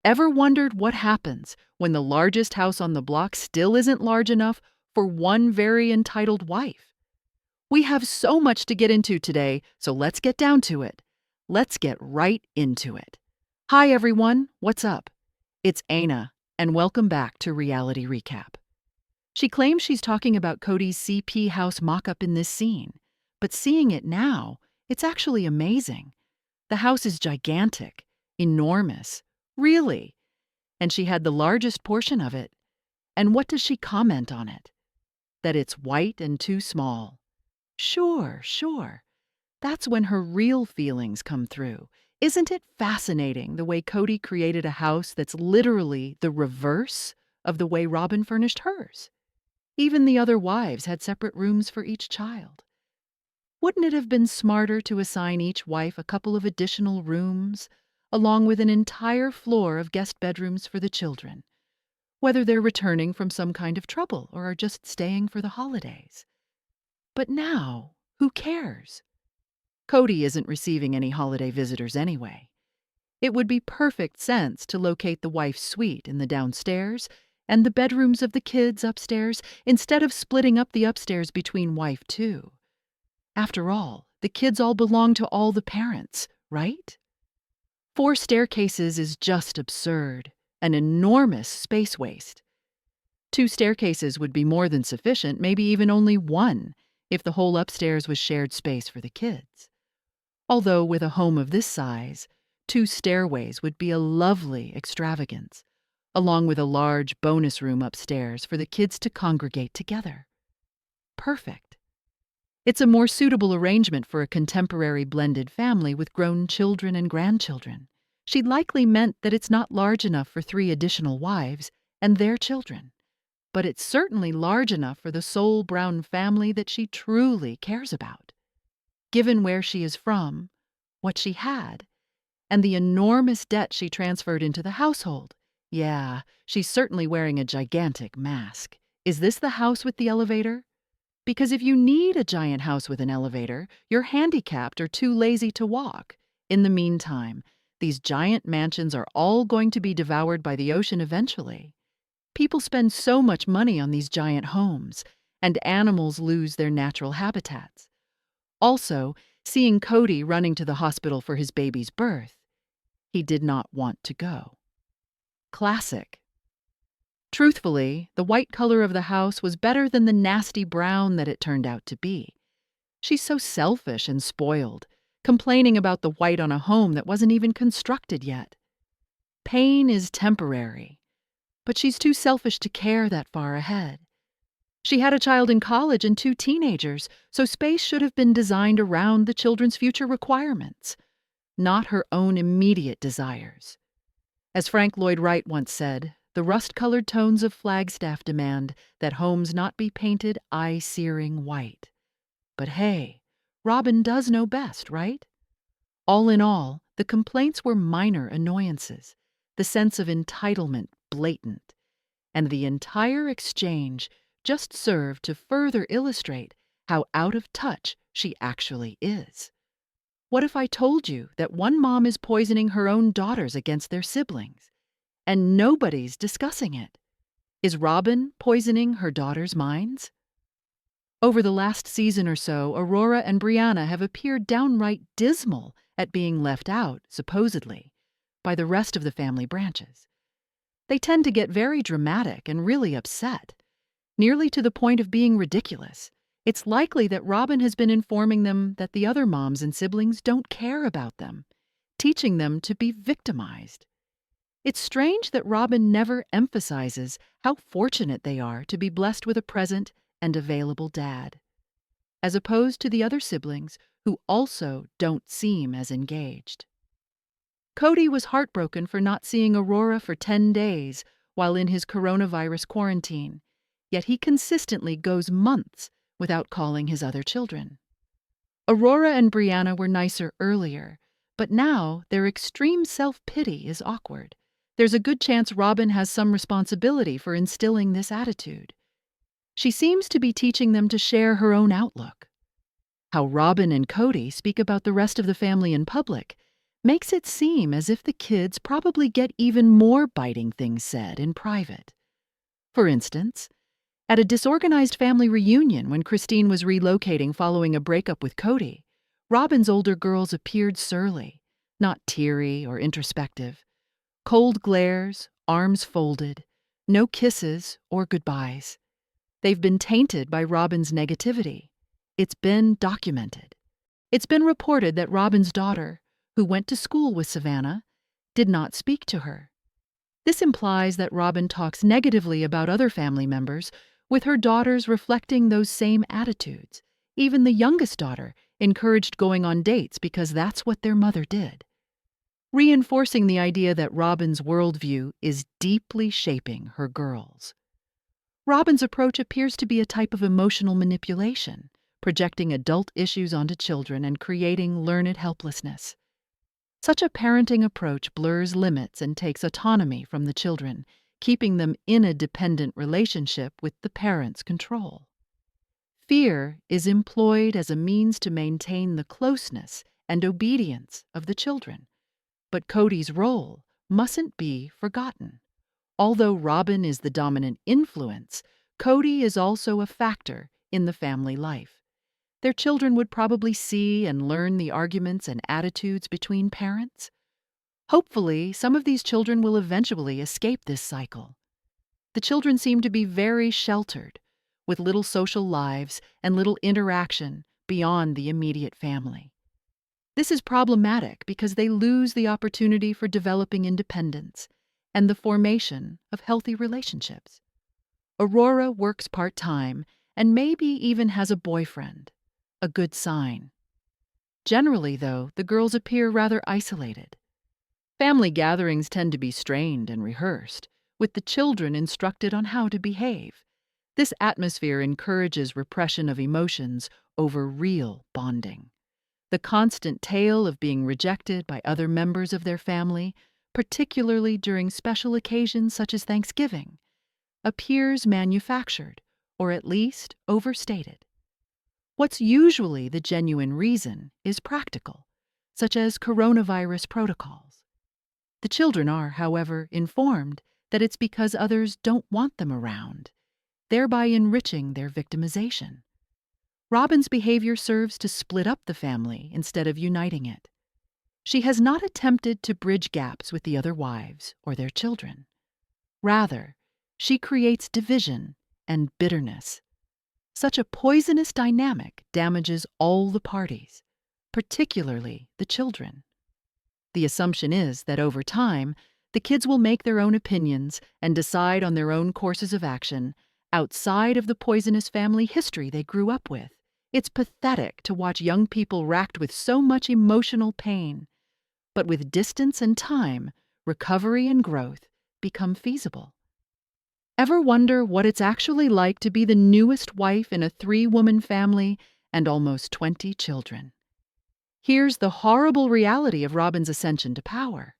Ever wondered what happens when the largest house on the block still isn't large enough for one very entitled wife? We have so much to get into today, so let's get down to it. Let's get right into it. Hi everyone, what's up? It's Aina, and welcome back to Reality Recap. She claims she's talking about Kody's CP house mock-up in this scene, but seeing it now, it's actually amazing. The house is gigantic, enormous, really, and she had the largest portion of it. And what does she comment on it? That it's white and too small. Sure. That's when her real feelings come through. Isn't it fascinating the way Kody created a house that's literally the reverse of the way Robyn furnished hers? Even the other wives had separate rooms for each child. Wouldn't it have been smarter to assign each wife a couple of additional rooms, along with an entire floor of guest bedrooms for the children, whether they're returning from some kind of trouble or are just staying for the holidays? But now, who cares? Kody isn't receiving any holiday visitors anyway. It would be perfect sense to locate the wife's suite in the downstairs and the bedrooms of the kids upstairs instead of splitting up the upstairs between wife two. After all, the kids all belong to all the parents, right? 4 staircases is just absurd, an enormous space waste. 2 staircases would be more than sufficient, maybe even only 1, if the whole upstairs was shared space for the kids. Although with a home of this size, 2 stairways would be a lovely extravagance, along with a large bonus room upstairs for the kids to congregate together. Perfect. It's a more suitable arrangement for a contemporary blended family with grown children and grandchildren. She likely meant that it's not large enough for 3 additional wives and their children, but it's certainly large enough for the sole Brown family that she truly cares about. Given where she is from, what she had, and the enormous debt she transferred into the household. Yeah, she's certainly wearing a gigantic mask. Is this the house with the elevator? Because if you need a giant house with an elevator, you're handicapped or too lazy to walk. In the meantime, these giant mansions are all going to be devoured by the ocean eventually. People spend so much money on these giant homes, and animals lose their natural habitats. Also, seeing Kody running to the hospital for his baby's birth, he did not want to go. Classic. Truthfully, the white color of the house was better than the nasty brown that it turned out to be. She's so selfish and spoiled, complaining about the white on a home that wasn't even constructed yet. Pain is temporary, but she's too selfish to care that far ahead. She had a child in college and 2 teenagers, so space should have been designed around the children's future requirements, not her own immediate desires. As Frank Lloyd Wright once said, the rust-colored tones of Flagstaff demand that homes not be painted eye-searing white. But hey, Robyn does know best, right? All in all, the complaints were minor annoyances, the sense of entitlement blatant, and the entire exchange just served to further illustrate how out of touch she actually is. What if I told you that one mom is poisoning her own daughters against their siblings, and nobody's discussing it? Is Robyn poisoning her daughters' minds? Over the last season or so, Aurora and Brianna have appeared downright dismal at being left out, supposedly, by the rest of the family branches. They tend to get very dramatic and really upset, nearly to the point of being ridiculous. It's likely that Robyn has been informing them that the other moms and siblings don't care about them, teaching them to be victimized. It's strange that Robyn never emphasizes how fortunate they are to be blessed with a present and available dad, as opposed to the other siblings who also don't seem as engaged. Kody was heartbroken for not seeing Aurora for 10 days while in his coronavirus quarantine, yet he consistently goes months without calling his other children. Aurora and Brianna were nicer earlier, but now their extreme self-pity is awkward. There's a good chance Robyn has some responsibility for instilling this attitude. She seems to be teaching them to share her own outlook. How Robyn and Kody speak about the rest of the family in public makes it seem as if the kids probably get even more biting things said in private. For instance, at a disorganized family reunion when Christine was relocating following a breakup with Cody, Robyn's older girls appeared surly, not teary or introspective. Cold glares, arms folded, no kisses or goodbyes. They've been tainted by Robyn's negativity. It's been documented. It's been reported that Robyn's daughter, who went to school with Savannah, did not speak to her. This implies that Robyn talks negatively about other family members, with her daughters reflecting those same attitudes. Even the youngest daughter encouraged going on dates because that's what their mother did, reinforcing the idea that Robyn's worldview is deeply shaping her girls. Robyn's approach appears to be a type of emotional manipulation, projecting adult issues onto children and creating learned helplessness. Such a parenting approach blurs limits and takes autonomy from the children, keeping them in a dependent relationship with the parents' control. Fear is employed as a means to maintain the closeness and obedience of the children, but Cody's role mustn't be forgotten. Although Robyn is the dominant influence, Cody is also a factor in the family life. Their children would probably see and learn the arguments and attitudes between parents. Hopefully, some of these children will eventually escape this cycle. The children seem to be very sheltered, with little social lives and little interaction beyond the immediate family. This is problematic because they lose the opportunity for developing independence and the formation of healthy relationships. Aurora works part-time and maybe even has a boyfriend. A good sign. Generally, though, the girls appear rather isolated. Family gatherings tend to be strained and rehearsed, with the children instructed on how to behave. This atmosphere encourages repression of emotions over real bonding. The constant tale of being rejected by other members of their family, particularly during special occasions such as Thanksgiving, appears manufactured, or at least overstated. What's usually the genuine reason is practical, such as coronavirus protocols. The children are, however, informed that it's because others don't want them around, thereby enriching their victimization. Robyn's behavior serves to split up the family instead of uniting it. She has not attempted to bridge gaps with the other wives or their children. Rather, she creates division and bitterness. Such a poisonous dynamic damages all the parties, particularly the children. The assumption is that over time, the kids will make their own opinions and decide on their own courses of action outside of the poisonous family history they grew up with. It's pathetic to watch young people racked with so much emotional pain, but with distance and time, recovery and growth become feasible. Ever wonder what it's actually like to be the newest wife in a 3-woman family and almost 20 children? Here's the horrible reality of Robyn's ascension to power,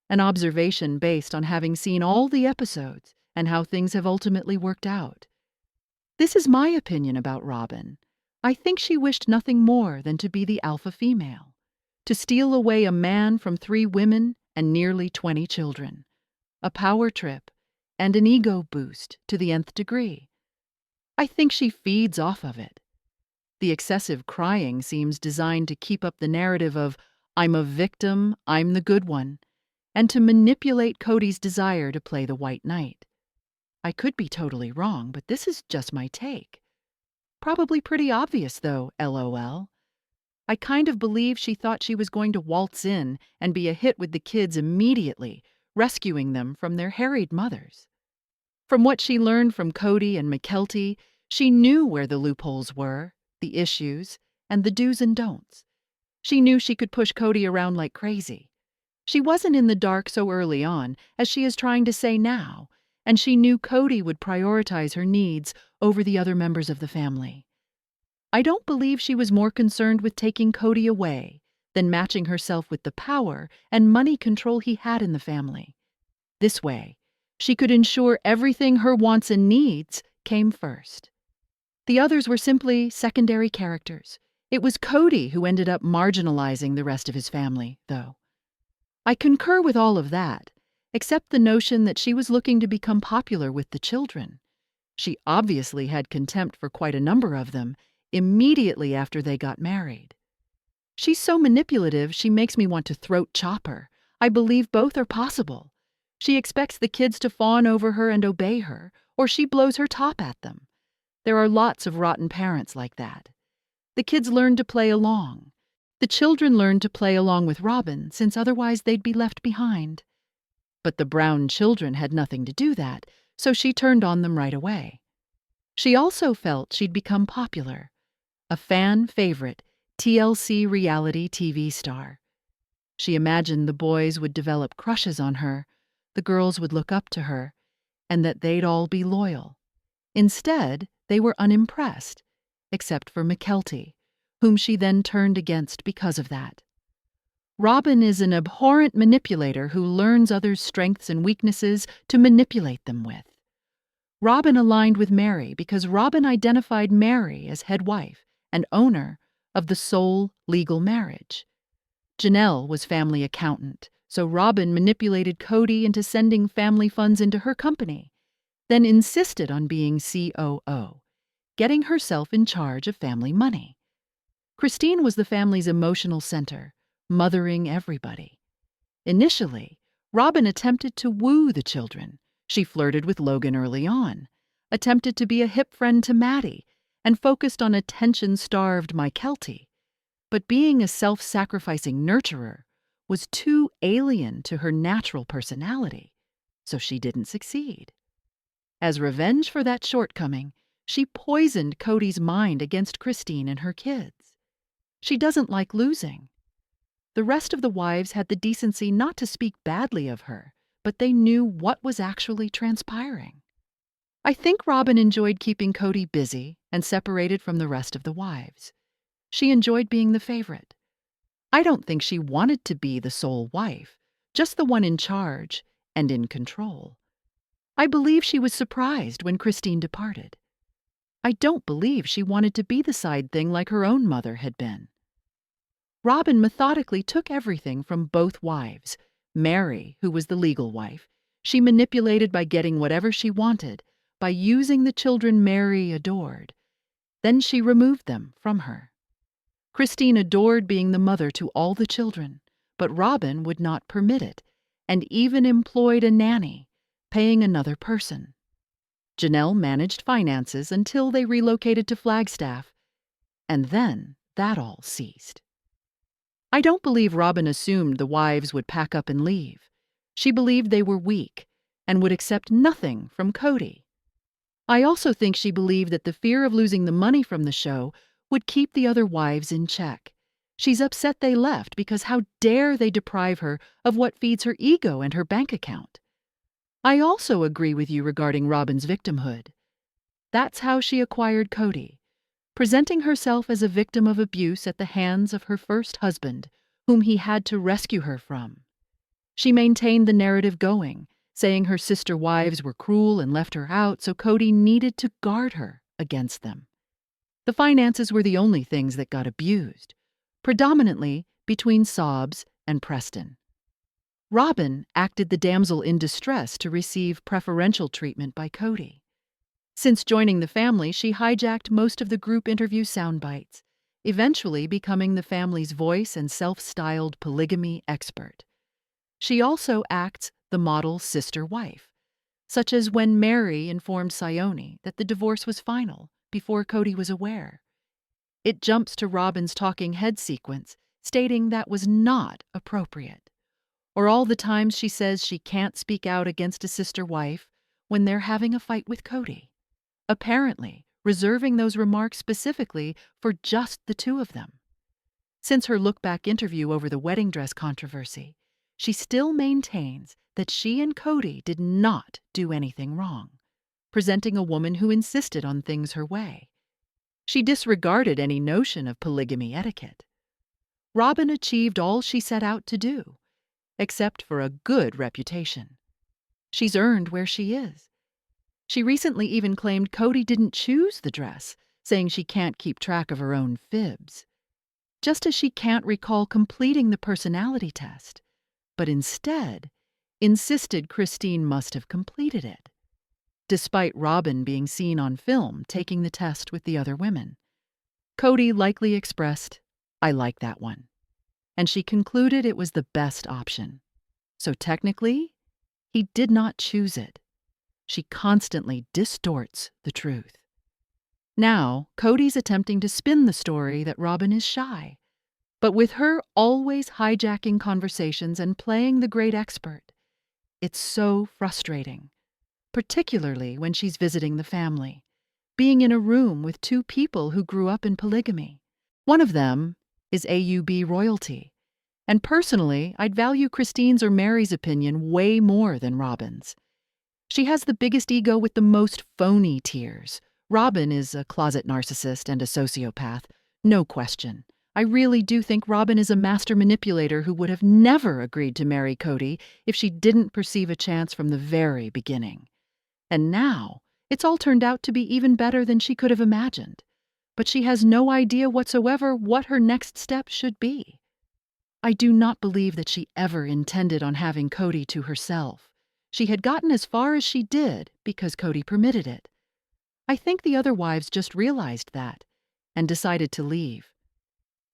an observation based on having seen all the episodes and how things have ultimately worked out. This is my opinion about Robyn. I think she wished nothing more than to be the alpha female, to steal away a man from 3 women and nearly 20 children. A power trip and an ego boost to the nth degree. I think she feeds off of it. The excessive crying seems designed to keep up the narrative of, I'm a victim, I'm the good one, and to manipulate Cody's desire to play the white knight. I could be totally wrong, but this is just my take. Probably pretty obvious, though, LOL. I kind of believe she thought she was going to waltz in and be a hit with the kids immediately, rescuing them from their harried mothers. From what she learned from Cody and McKelty, she knew where the loopholes were, the issues, and the do's and don'ts. She knew she could push Cody around like crazy. She wasn't in the dark so early on, as she is trying to say now, and she knew Cody would prioritize her needs over the other members of the family. I don't believe she was more concerned with taking Cody away than matching herself with the power and money control he had in the family. This way, she could ensure everything her wants and needs came first. The others were simply secondary characters. It was Cody who ended up marginalizing the rest of his family, though. I concur with all of that, except the notion that she was looking to become popular with the children. She obviously had contempt for quite a number of them immediately after they got married. She's so manipulative, she makes me want to throat chop her. I believe both are possible. She expects the kids to fawn over her and obey her, or she blows her top at them. There are lots of rotten parents like that. The kids learn to play along. The children learn to play along with Robyn, since otherwise they'd be left behind. But the Brown children had nothing to do that, so she turned on them right away. She also felt she'd become popular, a fan favorite, TLC reality TV star. She imagined the boys would develop crushes on her, the girls would look up to her, and that they'd all be loyal. Instead, they were unimpressed, except for McKelty, whom she then turned against because of that. Robyn is an abhorrent manipulator who learns others' strengths and weaknesses to manipulate them with. Robyn aligned with Meri because Robyn identified Meri as head wife and owner of the sole legal marriage. Janelle was family accountant, so Robyn manipulated Cody into sending family funds into her company, then insisted on being COO, getting herself in charge of family money. Christine was the family's emotional center, mothering everybody. Initially, Robyn attempted to woo the children. She flirted with Logan early on, attempted to be a hip friend to Maddie, and focused on attention-starved McKelty. But being a self-sacrificing nurturer was too alien to her natural personality, so she didn't succeed. As revenge for that shortcoming, she poisoned Cody's mind against Christine and her kids. She doesn't like losing. The rest of the wives had the decency not to speak badly of her, but they knew what was actually transpiring. I think Robyn enjoyed keeping Cody busy and separated from the rest of the wives. She enjoyed being the favorite. I don't think she wanted to be the sole wife, just the one in charge and in control. I believe she was surprised when Christine departed. I don't believe she wanted to be the side thing like her own mother had been. Robyn methodically took everything from both wives. Meri, who was the legal wife, she manipulated by getting whatever she wanted, by using the children Meri adored. Then she removed them from her. Christine adored being the mother to all the children, but Robyn would not permit it, and even employed a nanny, paying another person. Janelle managed finances until they relocated to Flagstaff, and then that all ceased. I don't believe Robyn assumed the wives would pack up and leave. She believed they were weak and would accept nothing from Cody. I also think she believed that the fear of losing the money from the show would keep the other wives in check. She's upset they left because how dare they deprive her of what feeds her ego and her bank account. I also agree with you regarding Robyn's victimhood. That's how she acquired Cody, presenting herself as a victim of abuse at the hands of her first husband, whom he had to rescue her from. She maintained the narrative going, saying her sister wives were cruel and left her out, so Cody needed to guard her against them. The finances were the only things that got abused, predominantly between Sobs and Preston. Robyn acted the damsel in distress to receive preferential treatment by Cody. Since joining the family, she hijacked most of the group interview soundbites, eventually becoming the family's voice and self-styled polygamy expert. She also acts the model sister wife, such as when Meri informed Sione that the divorce was final before Cody was aware. It jumps to Robyn's talking head sequence, stating that was not appropriate. Or all the times she says she can't speak out against a sister wife when they're having a fight with Cody, apparently reserving those remarks specifically for just the two of them. Since her look-back interview over the wedding dress controversy, she still maintains that she and Cody did not do anything wrong, presenting a woman who insisted on things her way. She disregarded any notion of polygamy etiquette. Robyn achieved all she set out to do, except for a good reputation. She's earned where she is. She recently even claimed Cody didn't choose the dress, saying she can't keep track of her own fibs. Just as she can't recall completing the personality test. but instead insisted Christine must have completed it, despite Robyn being seen on film taking the test with the other women. Cody likely expressed, "I like that one," and she concluded it was the best option. So technically, he did not choose it. She constantly distorts the truth. Now, Cody's attempting to spin the story that Robyn is shy, but with her always hijacking conversations and playing the great expert, it's so frustrating, particularly when she's visiting the family, being in a room with two people who grew up in polygamy. One of them is AUB royalty, and personally, I'd value Christine's or Meri's opinion way more than Robyn's. She has the biggest ego with the most phony tears. Robyn is a closet narcissist and a sociopath, no question. I really do think Robyn is a master manipulator who would have never agreed to marry Cody if she didn't perceive a chance from the very beginning. And now, it's all turned out to be even better than she could have imagined. But she has no idea whatsoever what her next step should be. I do not believe that she ever intended on having Cody to herself. She had gotten as far as she did because Cody permitted it. I think the other wives just realized that and decided to leave.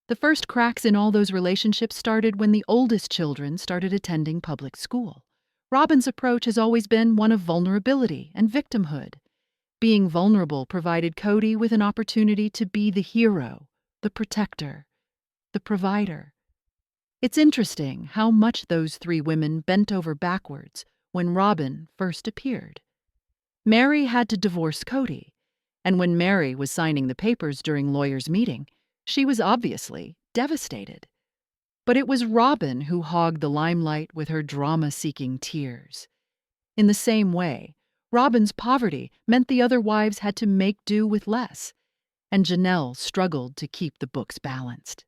The first cracks in all those relationships started when the oldest children started attending public school. Robyn's approach has always been one of vulnerability and victimhood. Being vulnerable provided Cody with an opportunity to be the hero, the protector, the provider. It's interesting how much those three women bent over backwards when Robyn first appeared. Meri had to divorce Cody, and when Meri was signing the papers during lawyers' meeting, she was obviously devastated. But it was Robyn who hogged the limelight with her drama-seeking tears. In the same way, Robyn's poverty meant the other wives had to make do with less, and Janelle struggled to keep the books balanced.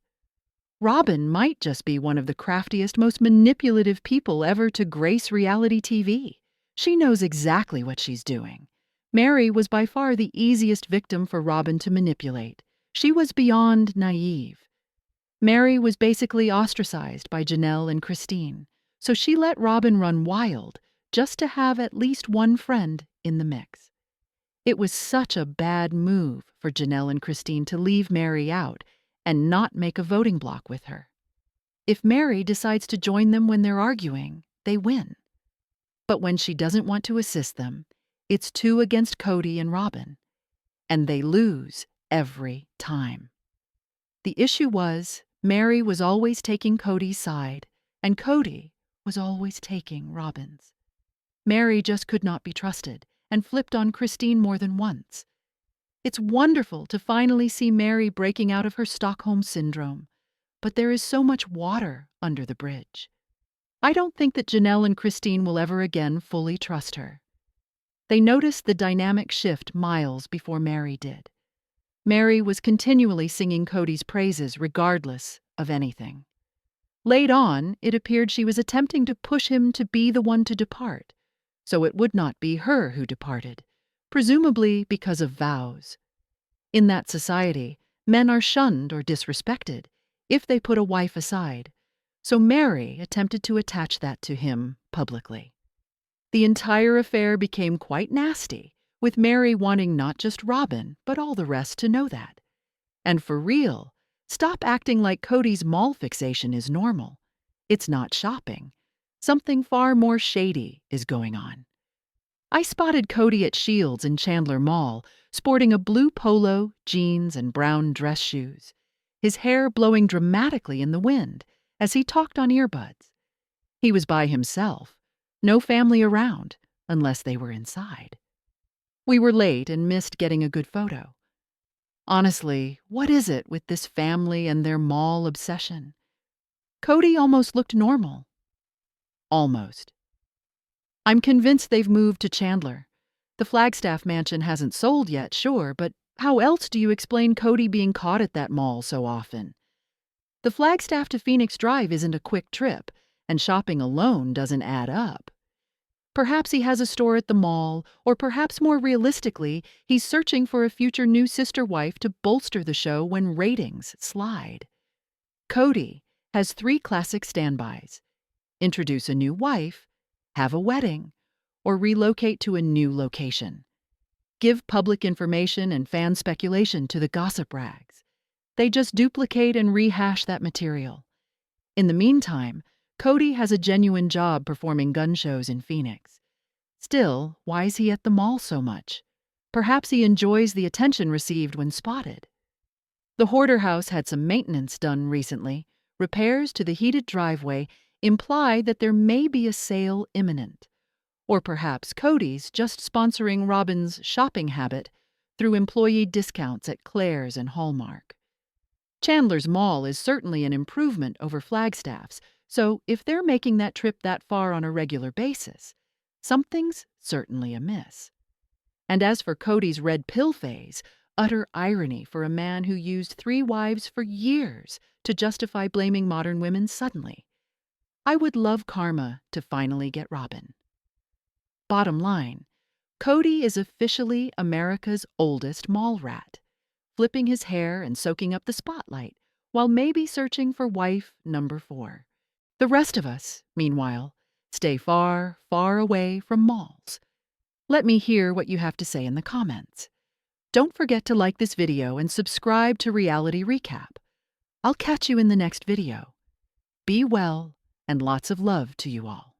Robyn might just be one of the craftiest, most manipulative people ever to grace reality TV. She knows exactly what she's doing. Meri was by far the easiest victim for Robyn to manipulate. She was beyond naive. Meri was basically ostracized by Janelle and Christine, so she let Robyn run wild just to have at least one friend in the mix. It was such a bad move for Janelle and Christine to leave Meri out and not make a voting block with her. If Meri decides to join them when they're arguing, they win. But when she doesn't want to assist them, it's 2 against Cody and Robyn, and they lose every time. The issue was Meri was always taking Cody's side, and Cody was always taking Robyn's. Meri just could not be trusted and flipped on Christine more than once. It's wonderful to finally see Meri breaking out of her Stockholm syndrome, but there is so much water under the bridge. I don't think that Janelle and Christine will ever again fully trust her. They noticed the dynamic shift miles before Meri did. Meri was continually singing Cody's praises regardless of anything. Late on, it appeared she was attempting to push him to be the one to depart, so it would not be her who departed, presumably because of vows. In that society, men are shunned or disrespected if they put a wife aside, so Meri attempted to attach that to him publicly. The entire affair became quite nasty, with Meri wanting not just Robyn, but all the rest to know that. And for real, stop acting like Cody's mall fixation is normal. It's not shopping. Something far more shady is going on. I spotted Cody at Shields in Chandler Mall, sporting a blue polo, jeans, and brown dress shoes, his hair blowing dramatically in the wind as he talked on earbuds. He was by himself, no family around, unless they were inside. We were late and missed getting a good photo. Honestly, what is it with this family and their mall obsession? Cody almost looked normal. Almost. I'm convinced they've moved to Chandler. The Flagstaff mansion hasn't sold yet, sure, but how else do you explain Cody being caught at that mall so often? The Flagstaff to Phoenix Drive isn't a quick trip, and shopping alone doesn't add up. Perhaps he has a store at the mall, or perhaps more realistically, he's searching for a future new sister wife to bolster the show when ratings slide. Cody has 3 classic standbys. introduce a new wife, have a wedding, or relocate to a new location. Give public information and fan speculation to the gossip rags. They just duplicate and rehash that material. In the meantime, Cody has a genuine job performing gun shows in Phoenix. Still, why is he at the mall so much? Perhaps he enjoys the attention received when spotted. The hoarder house had some maintenance done recently. Repairs to the heated driveway imply that there may be a sale imminent. Or perhaps Cody's just sponsoring Robyn's shopping habit through employee discounts at Claire's and Hallmark. Chandler's Mall is certainly an improvement over Flagstaff's, so if they're making that trip that far on a regular basis, something's certainly amiss. And as for Cody's red pill phase, utter irony for a man who used 3 wives for years to justify blaming modern women suddenly. I would love karma to finally get Robyn. Bottom line, Cody is officially America's oldest mall rat, flipping his hair and soaking up the spotlight while maybe searching for wife number 4. The rest of us, meanwhile, stay far, far away from malls. Let me hear what you have to say in the comments. Don't forget to like this video and subscribe to Reality Recap. I'll catch you in the next video. Be well, and lots of love to you all.